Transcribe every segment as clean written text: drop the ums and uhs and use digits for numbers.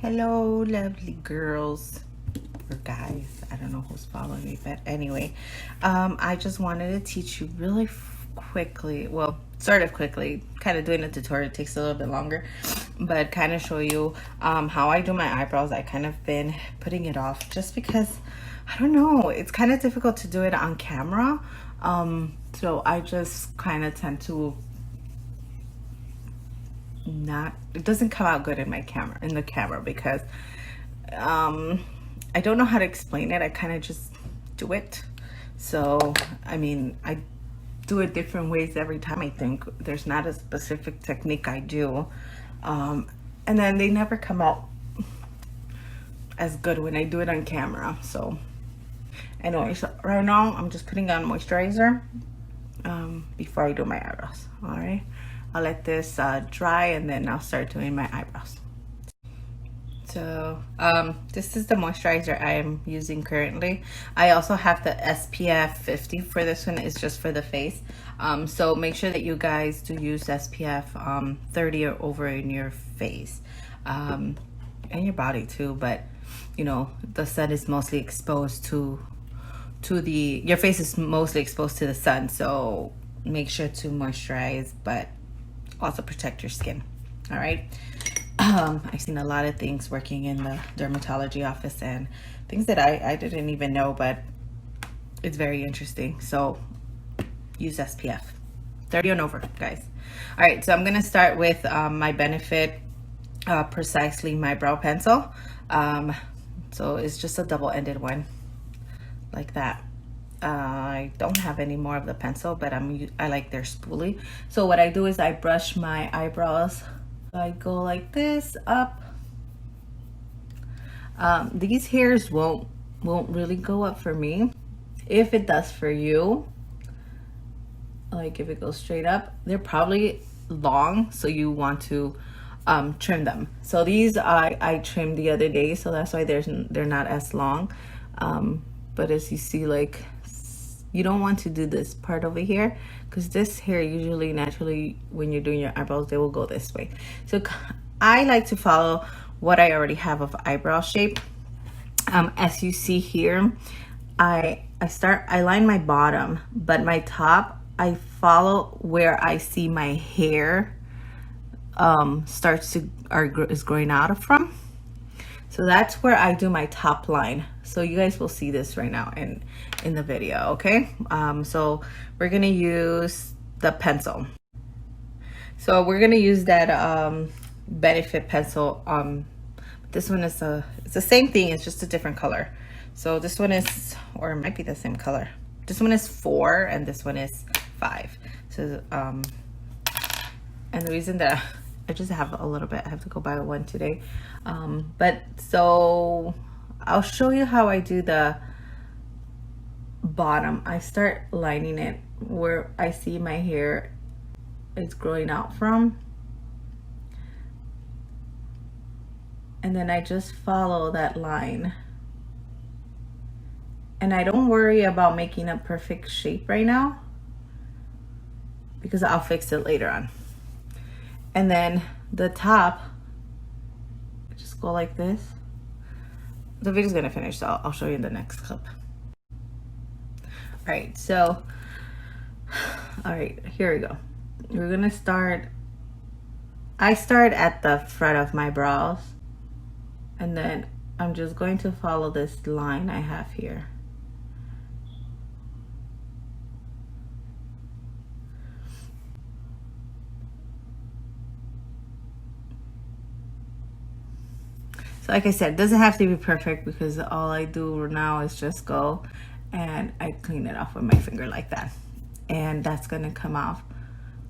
Hello, lovely girls or guys. I don't know who's following me, but anyway, I just wanted to teach you really quickly. Well, sort of quickly. Kind of doing a tutorial takes a little bit longer, but kind of show you how I do my eyebrows. I kind of been putting it off just because I don't know. It's kind of difficult to do it on camera. So I just kind of tend to it doesn't come out good in the camera because I don't know how to explain it. I kind of just do it. So I mean, I do it different ways every time. I think there's not a specific technique I do, and then they never come out as good when I do it on camera. So anyway, so right now I'm just putting on moisturizer before I do my eyebrows. All right, I'll let this dry and then I'll start doing my eyebrows. So this is the moisturizer I am using currently. I also have the SPF 50 for this one. It's just for the face. So make sure that you guys do use SPF 30 or over in your face and your body too. But you know, the sun is mostly exposed to your face is mostly exposed to the sun. So make sure to moisturize, but also protect your skin. All right. I've seen a lot of things working in the dermatology office and things that I didn't even know, but it's very interesting. So use SPF 30 and over, guys. All right, so I'm gonna start with my Benefit Precisely My Brow Pencil. So it's just a double-ended one like that. I don't have any more of the pencil, but I like their spoolie. So what I do is I brush my eyebrows. I go like this up. These hairs won't really go up for me. If it does for you, like if it goes straight up, they're probably long, so you want to trim them. So these I trimmed the other day, so that's why they're not as long. But as you see, like, you don't want to do this part over here because this hair usually naturally when you're doing your eyebrows, they will go this way. So I like to follow what I already have of eyebrow shape. As you see here, I line my bottom, but my top, I follow where I see my hair is growing out from. So that's where I do my top line. So you guys will see this right now in the video, okay? So we're gonna use the pencil. So we're gonna use that Benefit pencil. This one is it's the same thing, it's just a different color. So this one is, or it might be the same color. This one is 4 and this one is 5. So and the reason that I just have a little bit, I have to go buy one today. But so I'll show you how I do the bottom. I start lining it where I see my hair is growing out from. And then I just follow that line. And I don't worry about making a perfect shape right now because I'll fix it later on. And then the top, just go like this. The video's gonna finish, so I'll show you in the next clip. All right, so, all right, here we go. We're gonna start, I start at the front of my brows, and then I'm just going to follow this line I have here. So like I said, it doesn't have to be perfect because all I do now is just go and I clean it off with my finger like that. And that's gonna come off.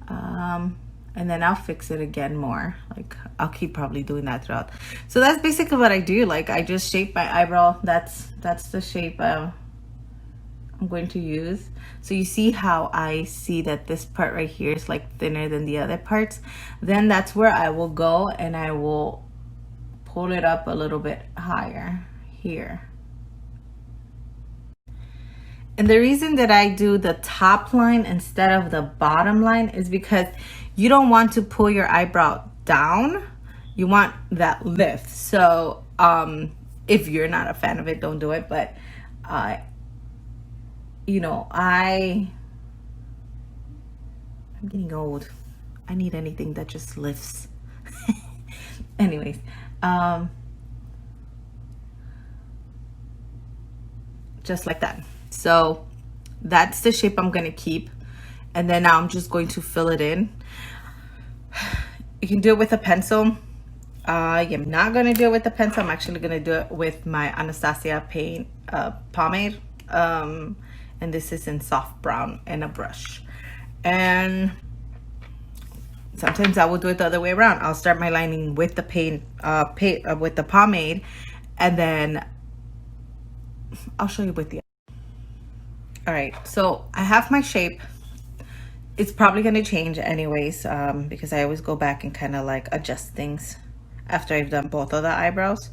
And then I'll fix it again more. Like I'll keep probably doing that throughout. So that's basically what I do. Like I just shape my eyebrow. That's the shape I'm going to use. So you see how I see that this part right here is like thinner than the other parts. Then that's where I will go and I will pull it up a little bit higher here. And the reason that I do the top line instead of the bottom line is because you don't want to pull your eyebrow down You want that lift. So if you're not a fan of it, don't do it. But you know, I'm getting old. I need anything that just lifts. Anyways, just like that. So that's the shape I'm gonna keep. And then now I'm just going to fill it in. You can do it with a pencil. I am not gonna do it with a pencil. I'm actually gonna do it with my Anastasia paint pomade. And this is in soft brown and a brush. And sometimes I will do it the other way around. I'll start my lining with the paint, with the pomade, and then I'll show you with the. All right, so I have my shape. It's probably gonna change anyways, because I always go back and kind of like adjust things after I've done both of the eyebrows.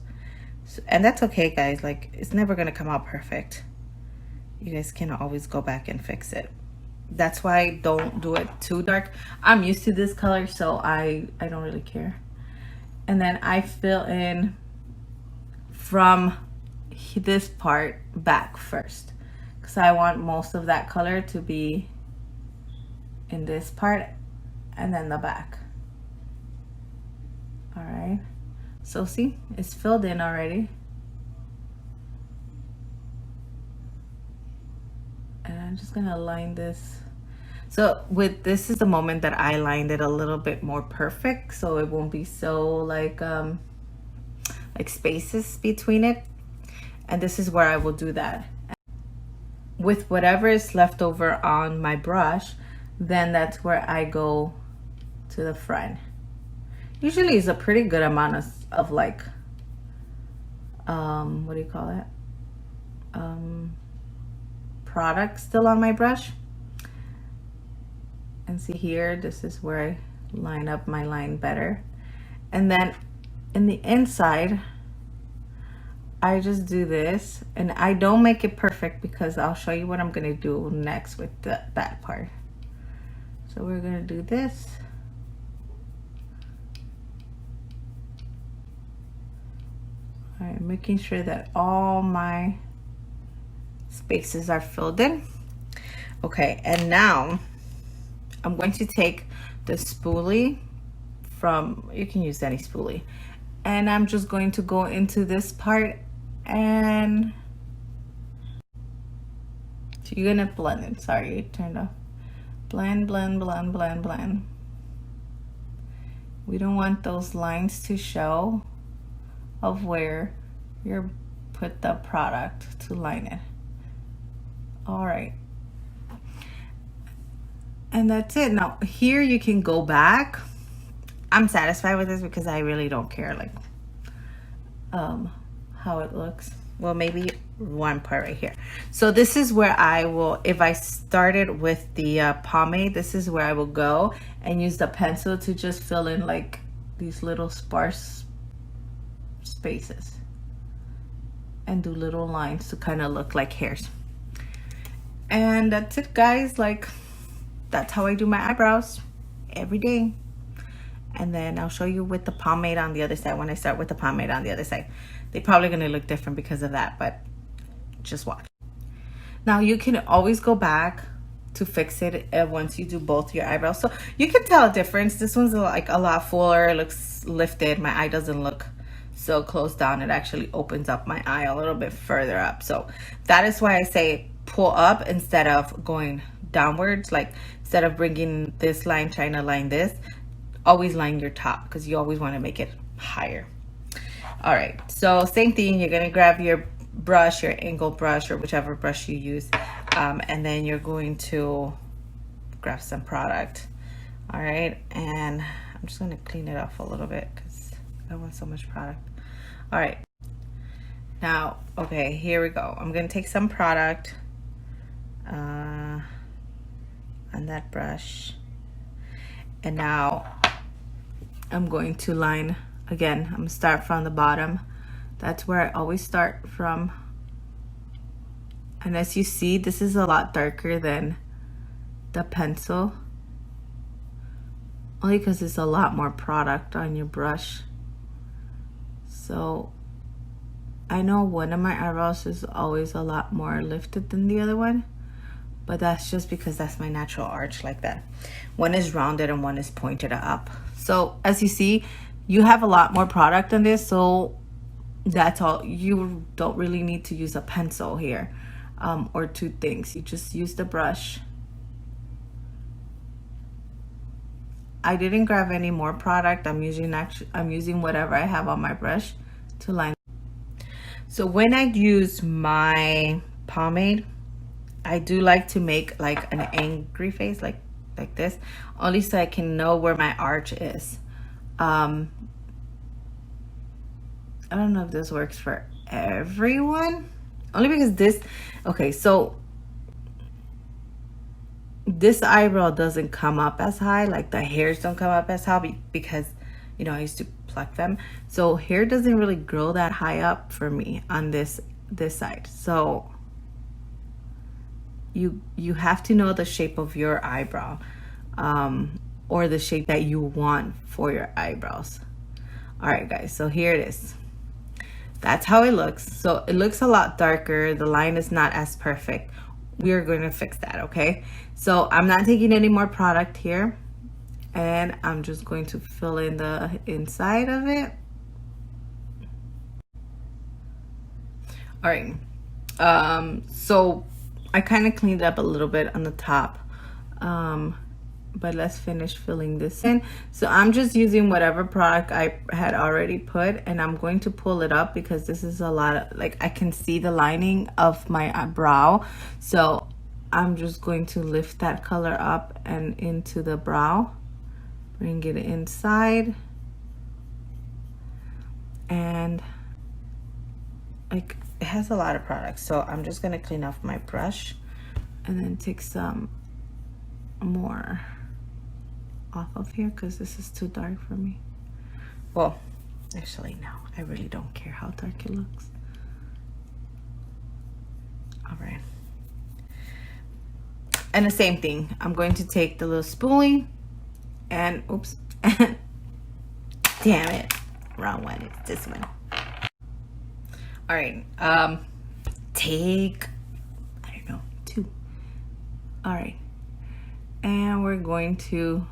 So, and that's okay, guys. Like, it's never gonna come out perfect. You guys can always go back and fix it. That's why I don't do it too dark. I'm used to this color, so I don't really care. And then I fill in from this part back first, because I want most of that color to be in this part and then the back. All right, so see, it's filled in already. And I'm just gonna line this. So with this is the moment that I lined it a little bit more perfect, so it won't be so like spaces between it. And this is where I will do that. With whatever is left over on my brush, then that's where I go to the front. Usually it's a pretty good amount of like, what do you call it? Product still on my brush. And see here, this is where I line up my line better. And then in the inside, I just do this, and I don't make it perfect because I'll show you what I'm gonna do next with that part. So we're gonna do this. All right, making sure that all my spaces are filled in. Okay, and now I'm going to take the spoolie from, you can use any spoolie, and I'm just going to go into this part, and so you're gonna blend it. Sorry, it turned off. Blend, blend, blend, blend, blend. We don't want those lines to show of where you put the product to line it. All right. And that's it. Now here you can go back. I'm satisfied with this because I really don't care like how it looks. Well, maybe one part right here. So this is where I will, if I started with the pomade, this is where I will go and use the pencil to just fill in like these little sparse spaces and do little lines to kind of look like hairs. And that's it, guys. Like, that's how I do my eyebrows every day. And then I'll show you with the pomade on the other side. When I start with the pomade on the other side, they're probably gonna look different because of that, but just watch. Now you can always go back to fix it once you do both your eyebrows. So you can tell a difference. This one's like a lot fuller, it looks lifted. My eye doesn't look so close down. It actually opens up my eye a little bit further up. So that is why I say pull up instead of going downwards. Like, instead of bringing this line, trying to line this, always line your top, because you always want to make it higher. All right, so same thing. You're gonna grab your brush, your angle brush, or whichever brush you use, and then you're going to grab some product. All right, and I'm just gonna clean it off a little bit because I don't want so much product. All right, now, okay, here we go. I'm gonna take some product on that brush, and now I'm going to line again. I'm gonna start from the bottom. That's where I always start from. And as you see, this is a lot darker than the pencil, only because there's a lot more product on your brush. So I know one of my eyebrows is always a lot more lifted than the other one, but that's just because that's my natural arch like that. One is rounded and one is pointed up. So as you see, you have a lot more product than this, so that's all. You don't really need to use a pencil here, or two things. You just use the brush. I didn't grab any more product. I'm using whatever I have on my brush to line. So when I use my pomade, I do like to make like an angry face, like this, only so I can know where my arch is. I don't know if this works for everyone, only because this, okay, so this eyebrow doesn't come up as high, like the hairs don't come up as high because, you know, I used to pluck them. So hair doesn't really grow that high up for me on this side. So you have to know the shape of your eyebrow, or the shape that you want for your eyebrows. All right, guys, so here it is. That's how it looks. So it looks a lot darker. The line is not as perfect. We're going to fix that, okay? So I'm not taking any more product here, and I'm just going to fill in the inside of it. All right, so I kind of cleaned it up a little bit on the top, but let's finish filling this in. So I'm just using whatever product I had already put, and I'm going to pull it up because this is a lot of, like, I can see the lining of my brow. So I'm just going to lift that color up and into the brow, bring it inside, and like, it has a lot of products. So I'm just gonna clean off my brush and then take some more off of here because this is too dark for me. Well, actually no, I really don't care how dark it looks. All right, and the same thing, I'm going to take the little spoolie and oops, damn it, wrong one, it's this one. All right, take, I don't know, 2. All right, and we're going to,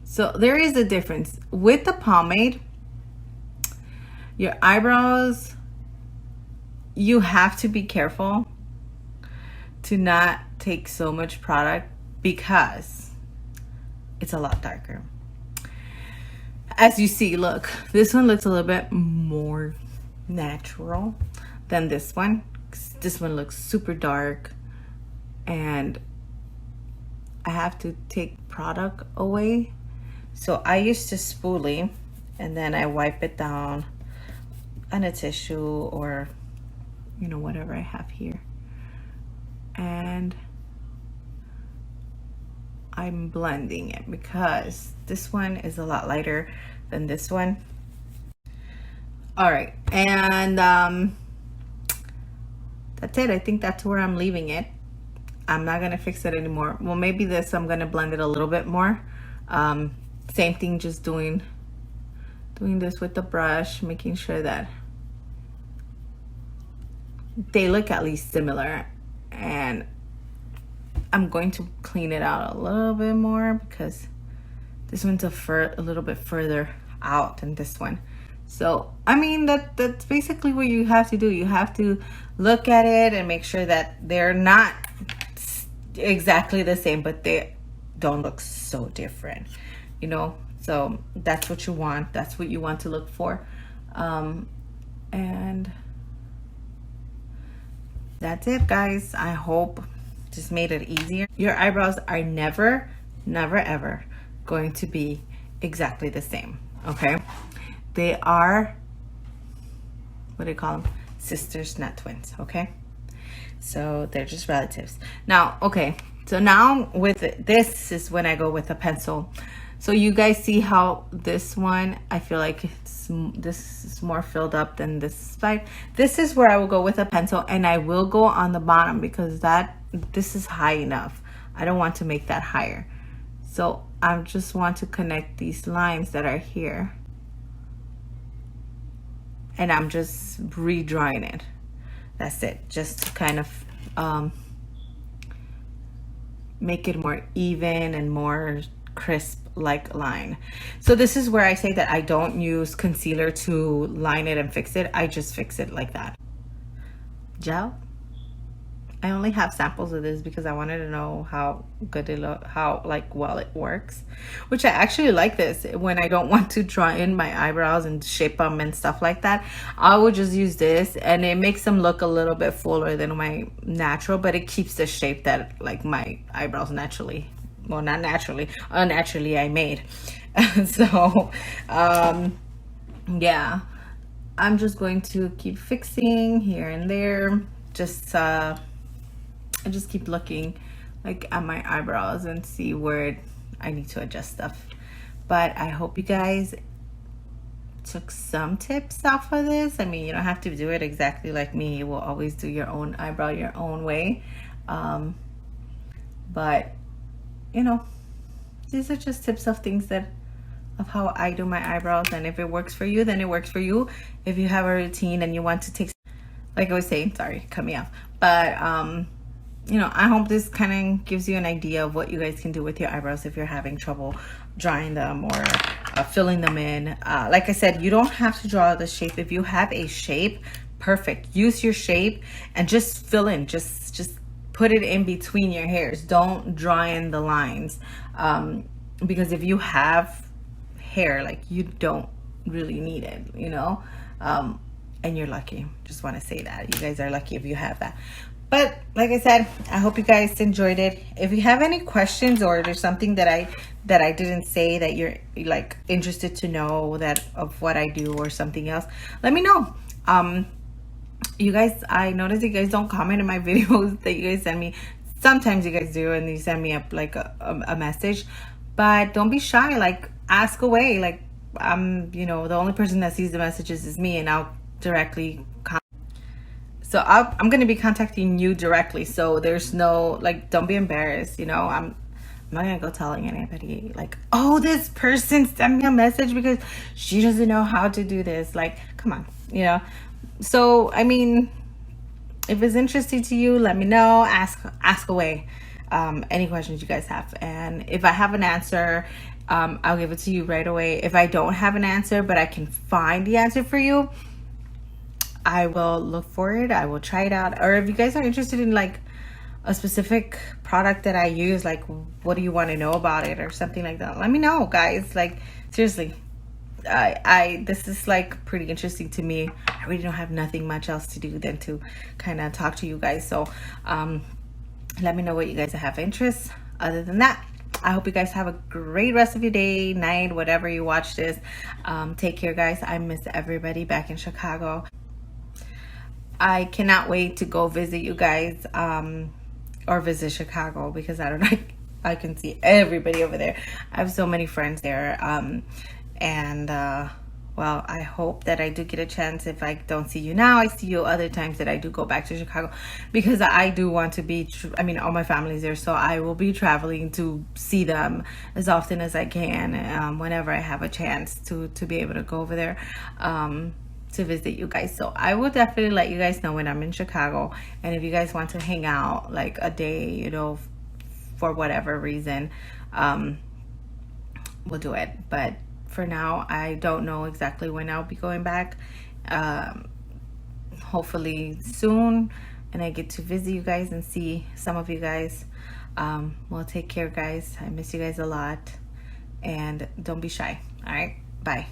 so there is a difference with the pomade. Your eyebrows, you have to be careful to not take so much product because it's a lot darker. As you see, look, this one looks a little bit more natural than this one. This one looks super dark, and I have to take product away. So I used to spoolie, and then I wipe it down on a tissue or, you know, whatever I have here. And I'm blending it because this one is a lot lighter than this one. All right, and that's it. I think that's where I'm leaving it. I'm not gonna fix it anymore. Well, maybe this, I'm gonna blend it a little bit more. Same thing, just doing this with the brush, making sure that they look at least similar. And I'm going to clean it out a little bit more because this one's a little bit further out than this one. So I mean, that's basically what you have to do. You have to look at it and make sure that they're not exactly the same, but they don't look so different, you know. So that's what you want. That's what you want to look for. And that's it, guys. I hope just made it easier. Your eyebrows are never ever going to be exactly the same, okay? They are, what do you call them? Sisters, not twins, okay? So they're just relatives. Now, okay, so now with this is when I go with a pencil. So you guys see how this one, I feel like this is more filled up than this side. This is where I will go with a pencil, and I will go on the bottom because this is high enough. I don't want to make that higher. So I just want to connect these lines that are here. and I'm just redrawing it. That's it, just to kind of make it more even and more crisp like line. So this is where I say that I don't use concealer to line it and fix it. I just fix it like that. Gel, I only have samples of this because I wanted to know how good it look, how like well it works, which I actually like this when I don't want to draw in my eyebrows and shape them and stuff like that. I would just use this, and it makes them look a little bit fuller than my natural, but it keeps the shape that like my eyebrows naturally, well, not naturally, unnaturally I made. So yeah, I'm just going to keep fixing here and there. I just keep looking like at my eyebrows and see where I need to adjust stuff. But I hope you guys took some tips off of this. I mean, you don't have to do it exactly like me. You will always do your own eyebrow your own way. But you know, these are just tips of things that of how I do my eyebrows, and if it works for you, then it works for you. If you have a routine and you want to take, like I was saying, sorry, cut me off, but you know, I hope this kind of gives you an idea of what you guys can do with your eyebrows if you're having trouble drawing them or filling them in. Like I said, you don't have to draw the shape. If you have a shape, perfect. Use your shape and just fill in. Just put it in between your hairs. Don't draw in the lines, because if you have hair, like, you don't really need it, you know. And you're lucky. Just want to say that you guys are lucky if you have that. But like I said, I hope you guys enjoyed it. If you have any questions or there's something that I didn't say that you're like interested to know that of what I do or something else, let me know. You guys, I noticed you guys don't comment in my videos that you guys send me. Sometimes you guys do, and you send me up like a message, but don't be shy. Like, ask away. Like, you know, the only person that sees the messages is me, and I'll directly so I'm going to be contacting you directly. So there's no, like, don't be embarrassed, you know. I'm not going to go telling anybody like, oh, this person sent me a message because she doesn't know how to do this. Like, come on, you know. So I mean, if it's interesting to you, let me know. Ask away any questions you guys have, and if I have an answer, I'll give it to you right away. If I don't have an answer but I can find the answer for you, I will look for it. I will try it out. Or if you guys are interested in like a specific product that I use, like, what do you want to know about it or something like that, let me know, guys. Like, seriously, this is like pretty interesting to me. I really don't have nothing much else to do than to kind of talk to you guys. So let me know what you guys have interest. Other than that, I hope you guys have a great rest of your day, night, whatever you watch this. Take care, guys. I miss everybody back in Chicago. I cannot wait to go visit you guys, or visit Chicago, because I don't know, I can see everybody over there. I have so many friends there, and well, I hope that I do get a chance. If I don't see you now, I see you other times that I do go back to Chicago, because I do want to be, I mean, all my family's there, so I will be traveling to see them as often as I can, whenever I have a chance to be able to go over there, to visit you guys. So I will definitely let you guys know when I'm in Chicago, and if you guys want to hang out like a day, you know, for whatever reason, we'll do it. But for now, I don't know exactly when I'll be going back. Hopefully soon, and I get to visit you guys and see some of you guys. Well, take care, guys. I miss you guys a lot, and don't be shy. All right, bye.